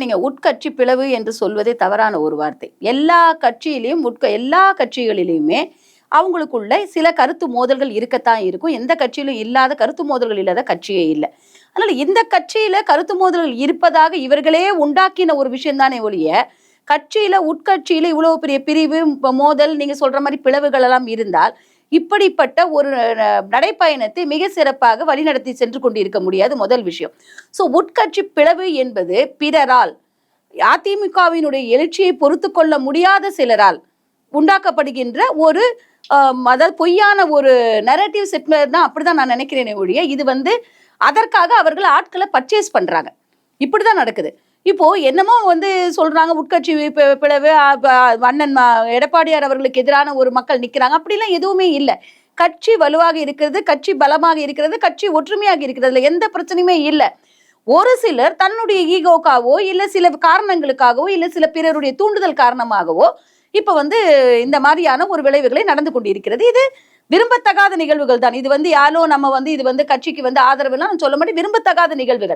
நீங்க உட்கட்சி பிளவு என்று சொல்வதே தவறான ஒரு வார்த்தை. எல்லா கட்சியிலையும் எல்லா கட்சிகளிலுமே அவங்களுக்குள்ள சில கருத்து மோதல்கள் இருக்கத்தான் இருக்கும். எந்த கட்சியிலும் இல்லாத கருத்து மோதல்கள் இல்லாத கட்சியே இல்ல. அதனால இந்த கட்சியில கருத்து மோதல்கள் இருப்பதாக இவர்களே உண்டாக்கின ஒரு விஷயம் தானே ஒழிய, கட்சியில உட்கட்சியில இவ்வளவு பெரிய பிரிவு, மோதல், நீங்க சொல்ற மாரி பிளவுகள் எல்லாம் இருந்தால், இப்படிப்பட்ட ஒரு நடைப்பயணத்தை மிக சிறப்பாக வழிநடத்தி சென்று கொண்டிருக்க முடியாது. முதல் விஷயம். உட்கட்சி பிளவு என்பது பிறரால், அதிமுகவினுடைய எழுச்சியை பொறுத்து கொள்ள முடியாத சிலரால் உண்டாக்கப்படுகின்ற ஒரு அதாவது பொய்யான ஒரு நரேட்டிவ் செட் தான். அப்படிதான் நான் நினைக்கிறேனே ஒழிய, இது அதற்காக அவர்கள் ஆட்களை பர்ச்சேஸ் பண்றாங்க. இப்படிதான் நடக்குது. இப்போ என்னமோ சொல்றாங்க உட்கட்சி பிளவு, அண்ணன் எடப்பாடியார் அவர்களுக்கு எதிரான ஒரு மக்கள் நிக்கிறாங்க. அப்படிலாம் எதுவுமே இல்லை. கட்சி வலுவாக இருக்கிறது, கட்சி பலமாக இருக்கிறது, கட்சி ஒற்றுமையாக இருக்கிறதுல எந்த பிரச்சனையுமே இல்லை. ஒரு சிலர் தன்னுடைய ஈகோக்காகவோ இல்ல சில காரணங்களுக்காகவோ இல்ல சில பிறருடைய தூண்டுதல் காரணமாகவோ இப்ப இந்த மாதிரியான ஒரு விளைவுகளை நடந்து கொண்டிருக்கிறது. இது விரும்பத்தகாத நிகழ்வுகள் தான். இது யாரோ நம்ம இது கட்சிக்கு ஆதரவு எல்லாம் சொல்ல மாட்டேன். விரும்பத்தகாத நிகழ்வுகள்.